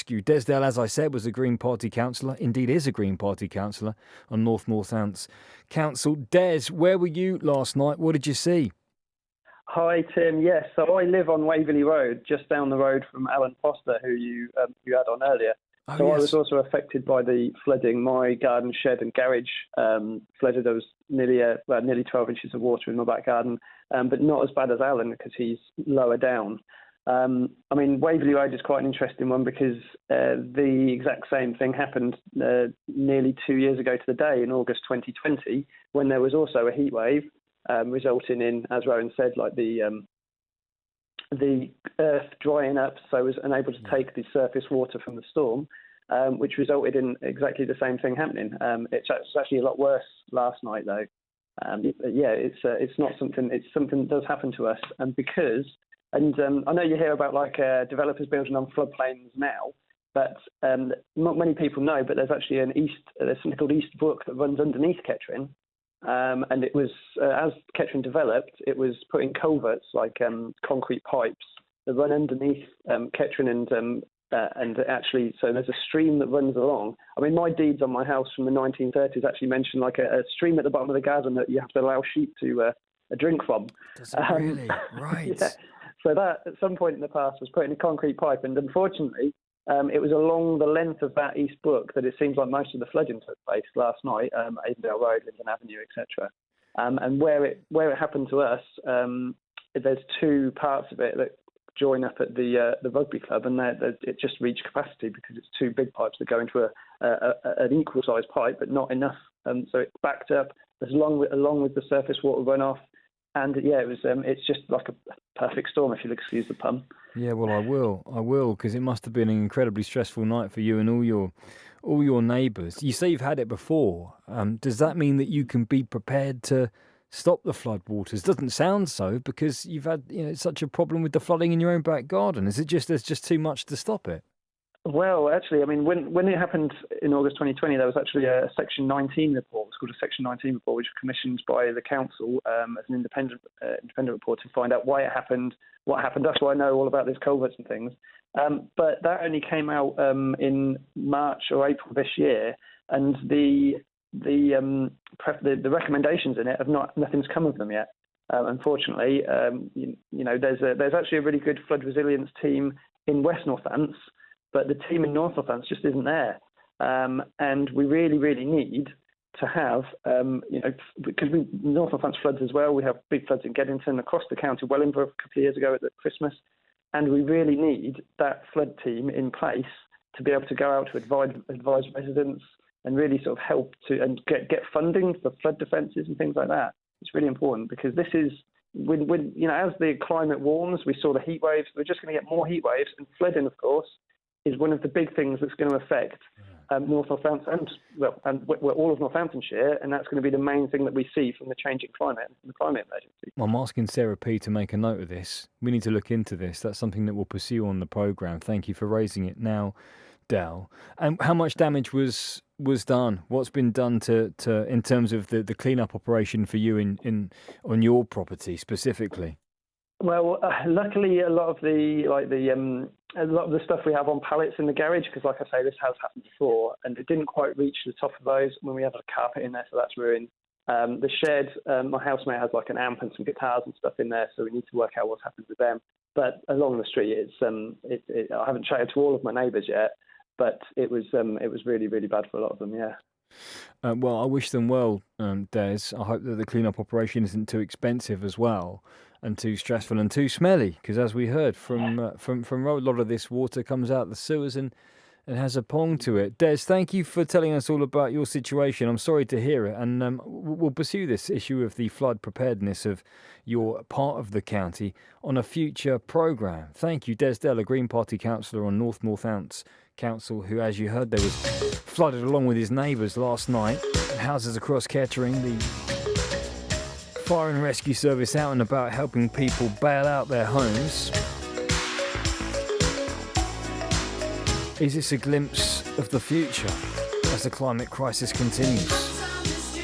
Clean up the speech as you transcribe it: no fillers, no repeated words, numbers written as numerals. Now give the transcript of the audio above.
Dell, as I said, was a Green Party councillor, indeed is a Green Party councillor on Northampton's council. Des, where were you last night? What did you see? Hi, Tim. Yes, so I live on Waverley Road, just down the road from Alan Foster, who you had on earlier. Oh, so yes. I was also affected by the flooding. My garden shed and garage flooded. There was nearly 12 inches of water in my back garden, but not as bad as Alan because he's lower down. I mean, Waverley Road is quite an interesting one because the exact same thing happened nearly 2 years ago to the day in August 2020, when there was also a heat wave, resulting in, as Rowan said, like the earth drying up, so it was unable to take the surface water from the storm, which resulted in exactly the same thing happening. It's actually a lot worse last night, though. It's not something. It's something that does happen to us, and because. And I know you hear about developers building on floodplains now, but not many people know. But there's actually there's something called East Brook that runs underneath Kettering, and it was as Kettering developed, it was putting culverts like concrete pipes that run underneath Kettering and actually, so there's a stream that runs along. I mean, my deeds on my house from the 1930s actually mention like a stream at the bottom of the garden that you have to allow sheep to drink from. Does it really? Right. Yeah. So that, at some point in the past, was put in a concrete pipe, and unfortunately, it was along the length of that East Brook that it seems like most of the flooding took place last night, Avondale Road, Linden Avenue, etc. And where it happened to us, there's two parts of it that join up at the rugby club, and it just reached capacity because it's two big pipes that go into an equal-sized pipe, but not enough. So it backed up along with the surface water runoff. And it's just like a perfect storm, if you'll excuse the pun. Yeah, well, I will, because it must have been an incredibly stressful night for you and all your neighbours. You say you've had it before. Does that mean that you can be prepared to stop the floodwaters? Doesn't sound so, because you've had such a problem with the flooding in your own back garden. Is it just there's just too much to stop it? Well, actually, I mean, when it happened in August 2020, there was actually a Section 19 report. It's called a Section 19 report, which was commissioned by the council as an independent report to find out why it happened, what happened. That's why I know all about these culverts and things. But that only came out in March or April this year, and the recommendations in it nothing's come of them yet. Unfortunately, there's actually a really good flood resilience team in West Northants. But the team in North Northants just isn't there. And we really, really need to have, because North Northants floods as well. We have big floods in Geddington, across the county, Wellingborough a couple of years ago at Christmas. And we really need that flood team in place to be able to go out to advise residents and really sort of help to and get funding for flood defences and things like that. It's really important because this is, when as the climate warms, we saw the heat waves. We're just going to get more heat waves, and flooding, of course, is one of the big things that's going to affect North Northampton and all of Northamptonshire, and that's going to be the main thing that we see from the changing climate and the climate emergency. I'm asking Sarah P to make a note of this. We need to look into this. That's something that we'll pursue on the programme. Thank you for raising it now, Dell. And how much damage was done? What's been done to in terms of the clean-up operation for you on your property specifically? Well, luckily, a lot of the stuff we have on pallets in the garage, because like I say, this has happened before, and it didn't quite reach the top of those when we had a carpet in there, so that's ruined. The shed, my housemate has like an amp and some guitars and stuff in there, so we need to work out what's happened with them. But along the street, I haven't chatted to all of my neighbours yet, but it was really, really bad for a lot of them, yeah. Well, I wish them well, Des. I hope that the clean-up operation isn't too expensive as well, and too stressful and too smelly, because as we heard from Road, a lot of this water comes out the sewers and has a pong to it. Des, thank you for telling us all about your situation. I'm sorry to hear it, and we'll pursue this issue of the flood preparedness of your part of the county on a future programme. Thank you, Des Dell, a Green Party councillor on Northampton's council, who, as you heard, there was flooded along with his neighbours last night. Houses across Kettering, the Fire and Rescue Service out and about helping people bail out their homes. Is this a glimpse of the future as the climate crisis continues?